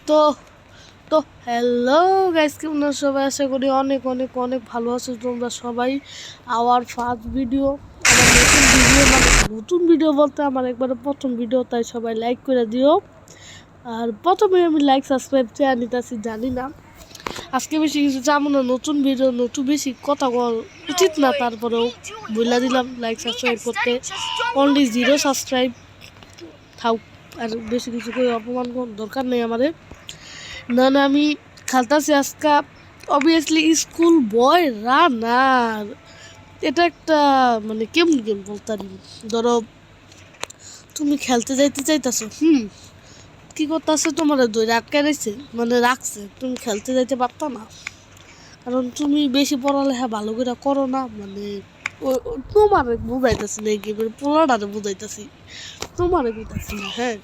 তো তো hello guys, কেমন আছো সবাই? আশা করি অনেক অনেক অনেক ভালো আছো তোমরা সবাই। আমার ফার্স্ট ভিডিও, আমার নতুন ভিডিও বলতে আমার একবারে প্রথম ভিডিও, তাই সবাই লাইক করে দিও। আর প্রথমে আমি লাইক সাবস্ক্রাইব চেয়ে নিতেছি, জানি না আজকে বেশি কিছু চাবো না, নতুন ভিডিও নতুন বেশি কথা উচিত না, তারপরেও বলে দিলাম লাইক সাবস্ক্রাইব করতে। অনলি 0 সাবস্ক্রাইব থাক, আর বেশি কিছু করে অপমান করার দরকার নেই আমাদের। না না, আমি খেলতেছি আজকে অবভিয়াসলি স্কুল বয় রানার। এটা একটা মানে কেমন গেম বলতাম, ধরো তুমি খেলতে যাইতে চাইতেছো, কি করতেছে, তোমার দই আটকে রাখছে, মানে রাখছে, তুমি খেলতে যাইতে পারতো না, কারণ তুমি বেশি পড়ালেখা ভালো করে করো না, মানে তোমার বুঝাইতেছি না, এই গেমের পোলাটারে বুঝাইতেছি, তোমারে বুঝাইতেছি না। হ্যাঁ,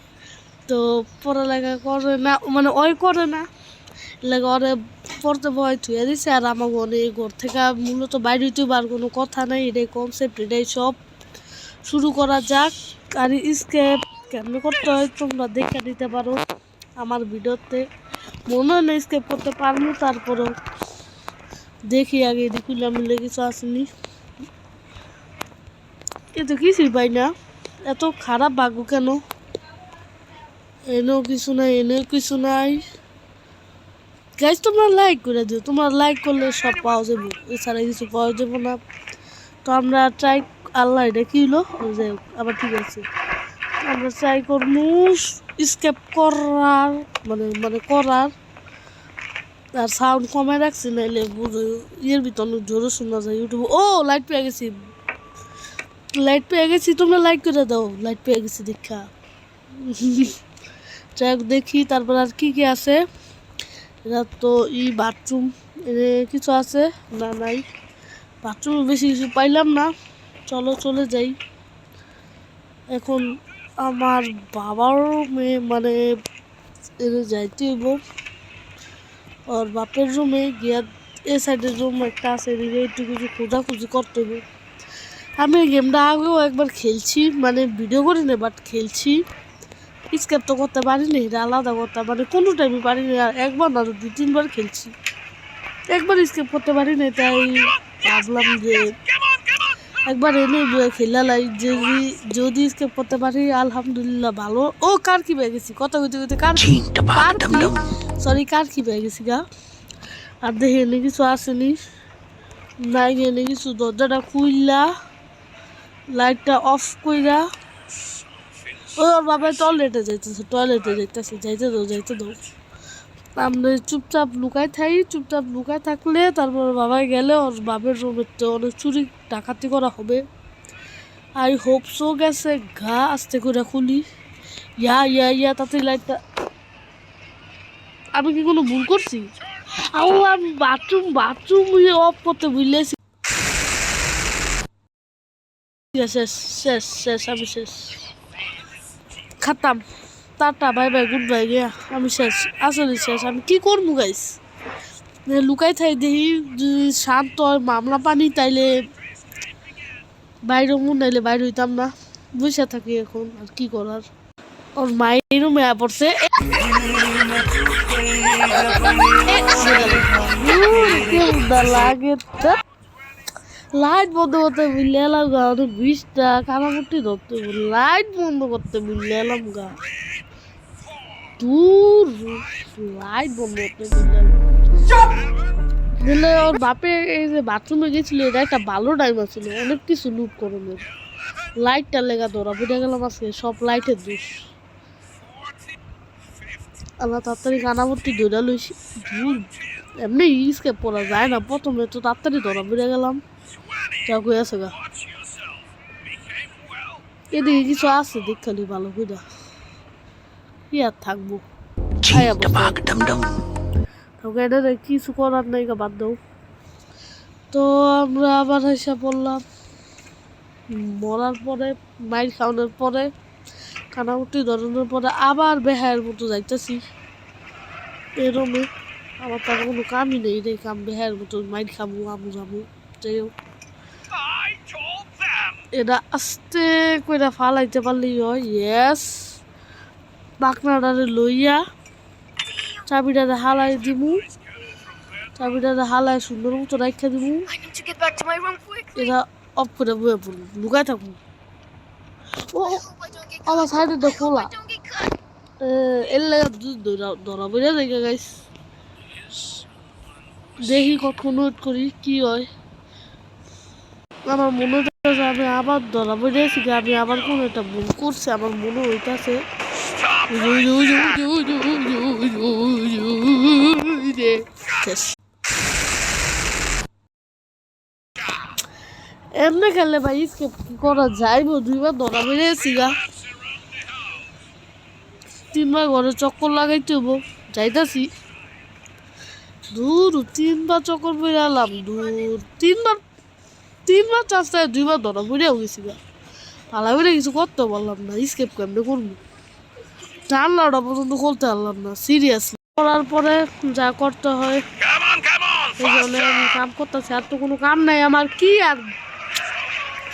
তো পড়ালেখা করে না, মানে ওই করে না, লাগে ওরে পড়তে ভয় থুয়ে দিছে। আর আমাকে অনেক ঘর থেকে মূলত বাইরে হইতে আর কোনো কথা নাই, এটাই কনসেপ্ট, এটাই সব। শুরু করা যাক। আর স্কেপ কেমনি করতে হয় তোমরা দেখে নিতে পারো আমার ভিডিওতে। মনে হয় না স্কেপ করতে পারবো, তারপরেও দেখি আগে দেখলে মিলে কিছু আসেনি, কিন্তু কিছুই পাই না। এত খারাপ ভাগ্য কেন? এনেও কিছু নাই, এনেও কিছু নাই। গাইজ তোমরা লাইক করে দিও, তোমরা লাইক করলে সব পাওয়া যাবো, এছাড়া কিছু পাওয়া যাবো না। তো আমরা ট্রাই, আল্লাহ এটা কি হলো, যাই হোক আবার ঠিক আছে, আমরা ট্রাই করবো স্কেপ করার, মানে মানে করার। আর সাউন্ড কমে রাখছি, নাইলে ইয়ের ভিতর জোরে শোনা যায় ইউটিউবে। ও লাইট পেয়ে গেছি, লাইট পেয়ে গেছি, তোমরা লাইক করে দাও, লাইট পেয়ে গেছি দেখা। ট্রাক দেখি তারপর আর কি কি আছে। এটা তো বাথরুম, কিছু আছে না? নাই, বাথরুম বেশি কিছু পাইলাম না। চলো চলে যাই এখন। আমার বাবার মেয়ে মানে যাইতে হইব ওর বাপের রুমে গিয়া। এ সাইডের রুম একটা আছে, এদিকে একটু কিছু খোঁজাখুঁজি করতে হবে। আমি এই গেমটা আগেও একবার খেলছি, মানে ভিডিও করি না, বাট খেলছি। স্কেপ তো করতে পারিনি, এটা আলাদা কথা, মানে কোনো টাইমে পারিনি। আর একবার না, 2-3বার খেলছি, একবার স্কেপ করতে পারিনি, তাই ভাবলাম যে একবার এনে খেলালাই, যদি স্কেপ করতে পারি আলহামদুলিল্লাহ ভালো। ও কার কি পেয়ে গেছি, কথা কইতে কইতে কার সরি কার কি পেয়ে গেছি গা। আর দেখে এনে কিছু আসেনি, নাই এনে কিছু। দরজাটা খুললা লাইটটা অফ কইরা, ওর বাবা টয়লেটে যাইতেছে, যাইতে দাও যাইতে দাও। আমরা চুপচাপ লুকাই থাই, চুপচাপ লুকাই থাকলে তারপর বাবাই গেলে ওর বাপের রুমের তো অনেক চুরি ডাকাতি করা হবে। I hope so. গেছে ঘা, আস্তে করে খুলি। ইয়া ইয়া ইয়া, তাতে লাইটটা। আমি কি কোনো ভুল করছি? আমি বাথরুম অফ করতে ভুলেছি। শেষ শেষ শেষ, আমি শেষ, খাতাম, tata bye bye good bye গিয়া, আমি শেষ, আসলে শেষ। আমি কি করবো গাইস, লুকাই থাই দেখি যদি শান্ত হয় মামলা পানি, তাইলে বাইরে মন, নাইলে বাইরে হইতাম না, বসে থাকি এখন, আর কি করার। ওর মায়ের রুমে পড়ছে, লাগে লাইট বন্ধ করতে বুঝলে এলাম গা, অনেক 20টা কানামুটি ধরতে, লাইট বন্ধ করতে বুঝলে এলাম গা, দূর লাইট বন্ধ করতে বুঝলে দিলে। ওর বাপে এই যে বাথরুমে গেছিল, এটা একটা ভালো টাইম আছিল, অনেক কিছু লুট করবে, লাইটটা লেগা ধরা বুঝে গেলাম আজকে সব লাইটের দোষ। আল্লাহ তাড়াতাড়ি কানামুটি ধরে লইছি, এমনি স্কেপ করা যায় না, প্রথমে তো তাড়াতাড়ি ধরা বুঝে গেলাম, যা কই আছে গা। এদিকে কিছু আছে দেখালি ভালো করে, কি আর থাকবো, কিছু করার নাই গা, বাদ দাও। তো আমরা আবার এসে পড়লাম, মরার পরে, মাইর খাওয়ানোর পরে, কানাউটি ধরানোর পরে আবার বেহায়ের মতো যাইতেছি এরমে। আমার তার কোনো কামই নেই রে, কাম বেহায়ের মতো মাইর খামু আমু যাবো, যাই হোক। এটা আস্তে কইরা ফালাইতে পারলেই হয়। ইয়েস, পাখনাটারে লইয়া চাবিটা হালাই দিমু, চাবিটা হালাই সুন্দর মতো রাখা দিমু। এটা অফ করে বয়ে পড়বো, লুকায় থাকবো। ও আমার সাইডে খোলা, এর লাগে ধরা বেড়ে যায় গাইস। দেখি কখন ওয়েট করি কি হয়। আমার মনে হচ্ছে আমি আবার ধরা বেড়েছি, আমি আবার কোনো একটা ভুল করছি আমার মনে হইতাছে। এমনি খেললে ভাই স্কেপ কি করা যাইব? দুইবার ধরা বেড়েছি গা, 3বার ঘরে চক্কর লাগাইতে হবো, যাইতাছি। দূর 3বার চক্কর বেড়ালাম, দূর 3বার চাষটায় 2বার ধরা বেড়েও গেছি গা। পালা বেড়ে কিছু করতে পারলাম না, স্কেপ কেমনে করবো, জানলাটা পর্যন্ত খুলতে পারলাম না সিরিয়াসলি। করার পরে যা করতে হয় এই জন্য আমি কাম করতেছি, আর তো কোনো কাম নাই আমার। কি আর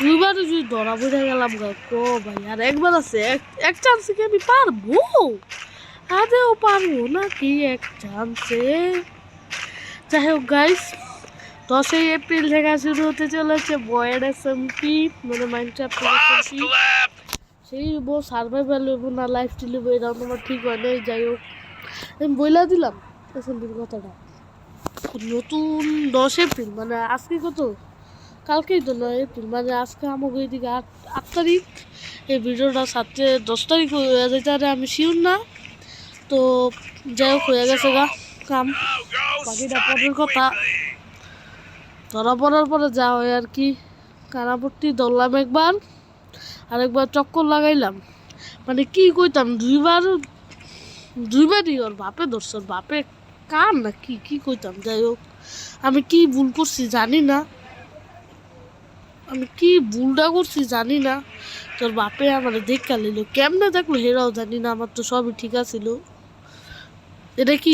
2বারও যদি ধরা বেড়ে গেলাম গা কো ভাই, আর একবার আছে, এক চান্সে কি আমি পারবো? আদেও পারবো না কি এক চান্সে? যাই হোক গাইস, 10ই এপ্রিল থেকে শুরু হতে চলেছে বয়েড SMP, মানে মাইনক্রাফট SMP। সেই সার্ভাইভাল হইব না লাইফ স্টিল হইব, এটা তোমার ঠিক হয় নাই। যাই হোক আমি বইলা দিলাম SMPর কথাটা। নতুন 10 এপ্রিল মানে আজকে কত, কালকেই তো 9 এপ্রিল, মানে আজকে আমাকে এদিকে 8 তারিখ। এই ভিডিওটা 10 তারিখ হয়ে যেতে পারে, আমি শিওর না। তো যাই হোক হয়ে গেছে গা কাম, বাকিটা পরের কথা। ধরা পড়ার পরে যা হয় আর কি, কানাপট্টি ধরলাম একবার, আরেকবার চক্কর লাগাইলাম। মানে কি কইতাম, দুইবারই ওর বাপে ধরছে, ওর বাপে কার না কি কইতাম। যাই হোক আমি কি ভুল করছি জানি না, আমি কি ভুলটা করছি জানি না। তোর বাপে আমার দেখা নিল, কেমনে দেখলো হেরাও জানি না, আমার তো সবই ঠিক আছিল। এটা কি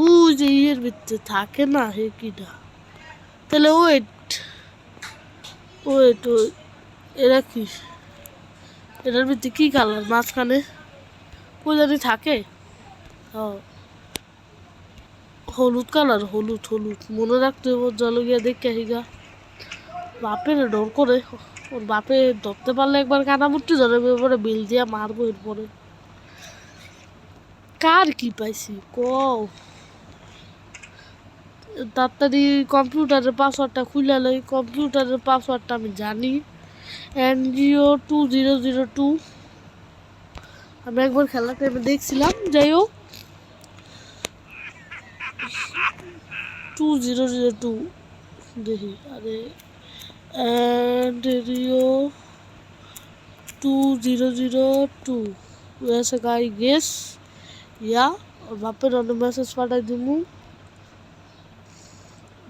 ওই যে ইয়ের ভিতরে থাকে না, হে কিটা তাহলে ওয়েট, এরা কি, এটার ভিতরে কি কালার মাঝখানে কই জানি থাকে? হলুদ কালার, হলুদ মনে রাখতে হবে। জল গিয়া দেখে হিগা বাপের ডর করে, ওর বাপে ধরতে পারলে একবার কানামুটি ধরে পরে বিল দিয়া মারবো। এরপরে কার কি পাইছি ক, তাড়াতাড়ি কম্পিউটারের পাসওয়ার্ডটা খুলে লই। কম্পিউটারের পাসওয়ার্ডটা আমি জানি, NGO2002। আমি একবার খেলার টাইমে দেখছিলাম। যাই হোক 2002 দেখি, আরে NGO2002 वैसे गाई गेस या और বাপের অন্য মেসেজ পাঠাই দিমু।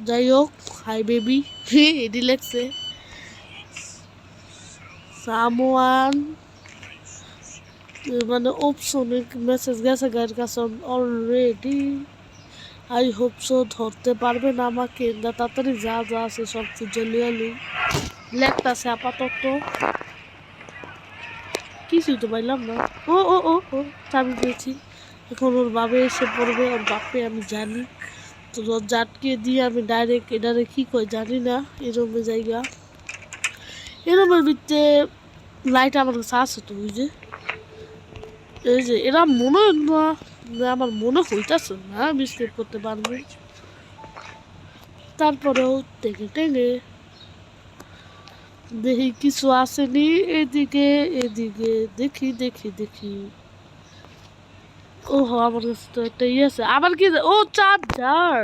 যাই হোক হাই বেবি এডি লেখছে সামওয়ান, মানে অপশনের মেসেজ গেছে গায়ের কাছে অলরেডি। আই হোপ সো ধরতে পারবেন আমাকে, তাড়াতাড়ি যা আছে সব খুঁজে লিয়ে লই। লেখতাছে আপাতত, কিছুই তো পাইলাম না। ও ও ও ও চাবি পেয়েছি। এখন ওর বাবা এসে পড়বে, ওর বাপে আমি জানি। তো জাটকে দিয়ে আমি ডাইরেক্ট এটারে কি কই জানি না, এরমে জায়গা, এরমের ভিতরে লাইট আমার কাছে আছে তো। ওই যে এই যে এরা মনে না, আমার মনে হইতাছে না আমি স্কেপ করতে পারবো। তারপরেও টেনে টেনে দেখি কিছু আসেনি। এদিকে দেখি ও আমার কাছে তো একটা ইয়ে আছে। আবার কি ও চার্জার,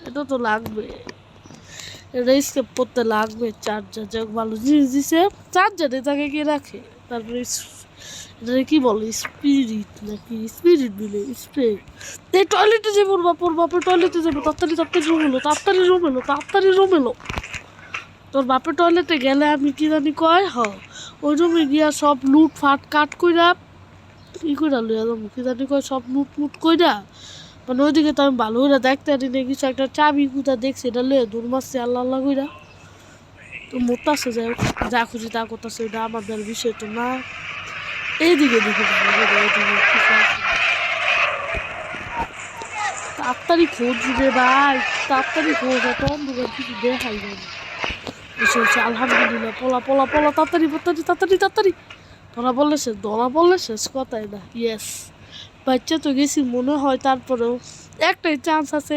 এটা তো লাগবে, এটা স্কেপ করতে লাগবে চার্জার। যাক ভালো জিনিস দিছে, চার্জার এটাকে কে রাখে। তারপরে এটা কি বলে স্পিরিট নাকি স্পিরিট বিলে স্প্রে। এই টয়লেটে যাবো, ওর বাপের টয়লেটে যাবো, তাড়াতাড়ি রুম এলো। তোর বাপের টয়লেটে গেলে আমি কি জানি কয় ওই রুমে গিয়া সব লুট ফাট কাট কইরা ই কইরা লইয়া যাবো, কি জানি কয় সব লুট কইরা। মানে ওইদিকে তো আমি ভালো করে দেখতে পারি না, কিছু একটা চাবি কুতা দেখছি, এটা লইয়া দূর মারছি আল্লাহ কইরা। তো মোটাছে যাই হোক, যা খুশি তা করতেছে, এটা আমাদের বিষয় তো না। এইদিকে দেখি তাড়াতাড়ি খোঁজ রে ভাই, তাড়াতাড়ি খোঁজ, এত অন্ধকার কিছু দেখাই যাবে। এসে আলহামদুলিল্লাহ, পলা পলা পলা, তাড়াতাড়ি তাড়াতাড়ি তাড়াতাড়ি তাড়াতাড়ি। ধরা পড়লে শেষ কথাই না। ইয়েস, বাচ্চা তো গেছি মনে হয়, তারপরেও একটাই চান্স আছে,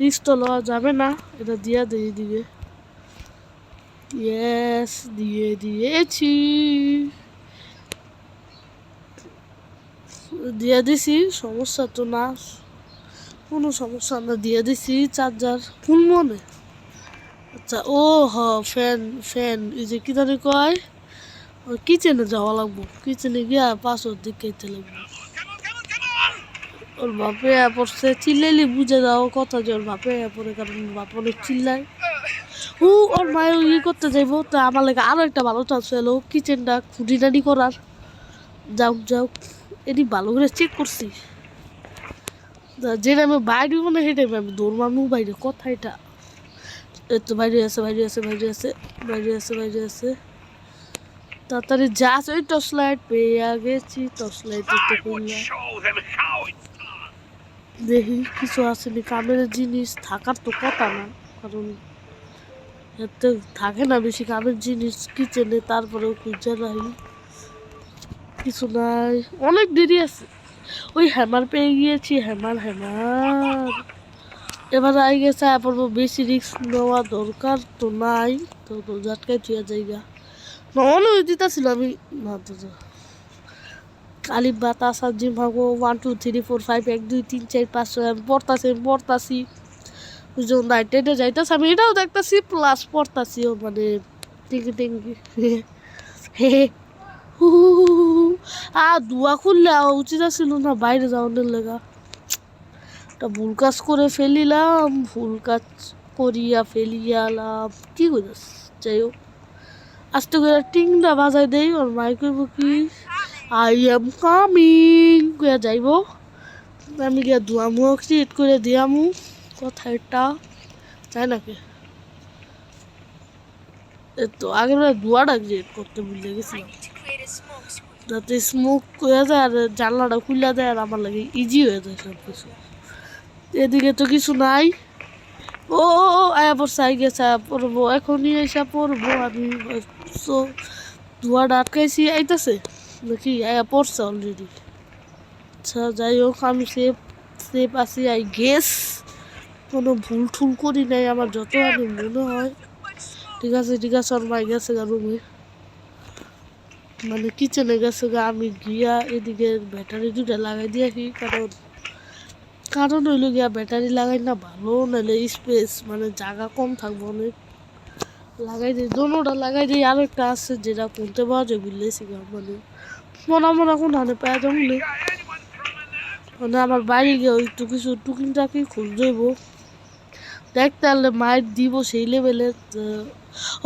রিস্ক তো লওয়া যাবে না। এটা দিয়া দিয়ে দিবে। ইয়েস, দিয়ে দিয়েছি, দিয়ে দিছি, সমস্যা তো না, কোনো সমস্যা না, দিয়ে দিছি। চার্জার ফুল মনে। আচ্ছা, ও হ, ফ্যান ফ্যান, এই যে কি জানি কয়, কিচেনে যাওয়া লাগবো, কিচেনে গিয়া পাসওয়ার্ড দিতে লাগবো। ওর বাপে পড়ছে, চিল্লাইলে বুঝে যাও কথা যে ওর বাপে পড়ে, কারণ বাপ অনেক চিল্লায়। ওর মায়ের ইয়ে করতে যাইবো, তা আমার লাগে আরো একটা ভালো চান্স এলো, কিচেনটা খুঁটিনাটি করার। যাও যাও, এটি ভালো করে চেক করছি, যে টাইমে বাইরে মানে সেই টাইমে আমি দৌড় মারবো বাইরে। কথা এটা, এই তো বাইরে আছে বাইরে আছে বাইরে আছে বাইরে আছে বাইরে আছে, তাড়াতাড়ি যা আছে। ওই টর্চ লাইট পেয়ে গেছি, টর্চ লাইট দেখি কিছু আসেনি। কামের জিনিস থাকার তো কথা না, কারণ এতে থাকে না বেশি কামের জিনিস কিচেনে, তারপরেও খুঁজে নাই, কিছু নাই, অনেক দেরি আছে। ওই হ্যামার পেয়ে গিয়েছি, হ্যামার হ্যামার। এবার আই গেছে, পড়বো, বেশি রিস্ক নেওয়া দরকার তো নাই, তো ঝাটকায় থুয়া জায়গা অনেক দিতেছিল আমি। না তো কালি বাতা সাজি ভাগো 1 2 3 4 5 1 2 3 4 5 6 আমি পড়তাছি বুঝুন, নাইটেডে যাইতেছে, আমি এটাও দেখতেছি প্লাস পড়তাছিও, মানে টিঙ্গি টিঙ্গি হে হু। দুয়া খুললে উচিত ছিল না বাইরে যাওয়ার লেগা, একটা ভুল কাজ করে ফেলিলাম, ভুল কাজ করিয়া ফেলিয়ালাম, কি করিস। যাই হোক, আস্তে করে টিংটা বাজাই দেই, ওর মাই কইব কি আই এম কামিং কইয়া যাইব, আমি গিয়া ধোয়ামু ক্রিয়েট করে দিয়ামু। কথা এটা তাই নাকি, তো আগের ধোয়াটা ক্রিয়েট করতে ভুলে গেছিলাম, যাতে স্মোক হয়ে যায় আর জানলাটা খুলে দেয়, আর আমার লাগে ইজি হয়ে যায় সব কিছু। এদিকে তো কিছু নাই। ও আয়া পড়ছে, আই গেছে, পড়বো এখনই এসে পড়বো আমি। ধোয়াটা আটকাইছি, আইতাছে নাকি আয়া পড়ছে অলরেডি। আচ্ছা যাই হোক, আমি সেফ সেফ আছি আই গেস, কোনো ভুল ঠুল করি নাই আমার যত আমি মনে হয়। ঠিক আছে ঠিক আছে, ওর মাই গেছে গা রুমে, মানে কিচেনে গেছে গা। আমি গিয়া এদিকে ব্যাটারি দুটা লাগাই দিয়েছি, কারণ হইলো গিয়া ব্যাটারি লাগাই না ভালো, নাহলে স্পেস মানে জায়গা কম থাকবো অনেক। লাগাই দিই, দোনোটা লাগাই দিই। আরো একটা আছে যেটা কিনতে পাওয়া যায় বুঝলেছি গা, মানে মনে কোন ধানে পাওয়া যাবো না, মানে আমার বাড়ি গিয়ে একটু কিছু টুকিন টাকি খুঁজ দেবো, দেখতে পারলে মায়ের দিব সেই লেভেলের।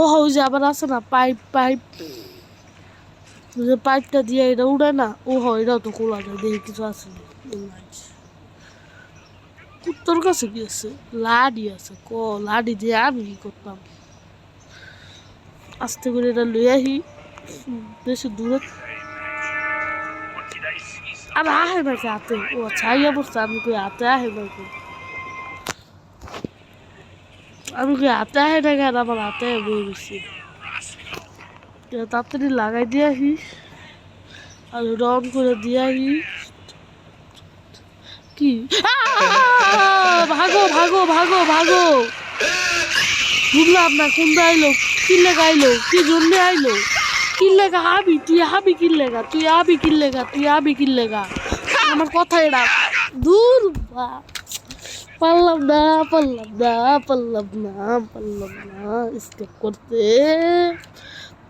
ও ওই যে আবার আছে না পাইপ পাইপ, যে পাইপটা দিয়ে এটা উড়ায় না, ও হয় এটাও তো খোলা যায়, দেখি কিছু আছে না। তোর কাছে কি আছে? লাডি আছে, লাডি দিয়ে আমি কি করতাম? আস্তে করে এটা লই আহি, বেশি দূরে আর আহে নাকি হাতে। ও আচ্ছা আইয়া পড়ছে, আমি কই হাতে আহে নাকি, আমি কই হাতে আহে নাকি, আর আমার হাতে বই গেছি। তাড়াতাড়ি লাগাই দিয়ে আহি, আর রন করে দিয়ে আহি। কি ভাগো ভাগো ভাগো ভাগো, বুঝলাম না কোনটা আইলো, কি লেগা আইলো, কি জন্যে আইলো, কি লেগা আবি, তুই আবি কি লেগা, তুই আবি কি লেগা, তুই আবি কি লেগা, আমার কথা এটা দূর। পারলাম না পারলাম না পারলাম না পারলাম না স্কেপ করতে।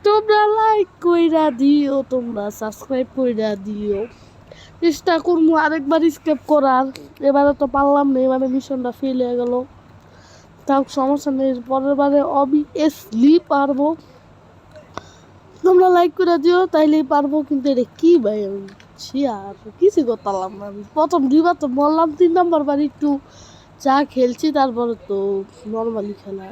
তোমরা লাইক কইরা দিও, তোমরা সাবস্ক্রাইব কইরা দিও, চেষ্টা করবো আরেকবার স্কেপ করার। এবারে তো পারলাম না, এবারে মিশনটা ফেল হয়ে গেল, তাও সমস্যা নেই, পরের বারে অবভিয়াসলি পারবো। তোমরা লাইক করে দিও, তাইলেই পারবো। কিন্তু এটা কি ভাই, আমি আর কিছু করতে পারলাম না। আমি প্রথম 2বার তো বললাম, 3 নম্বর বার একটু যা খেলছি, তারপরে তো নর্মালি খেলা।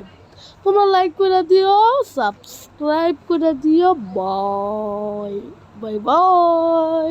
তোমরা লাইক করে দিও, সাবস্ক্রাইব করে দিও, বাই বাই বাই।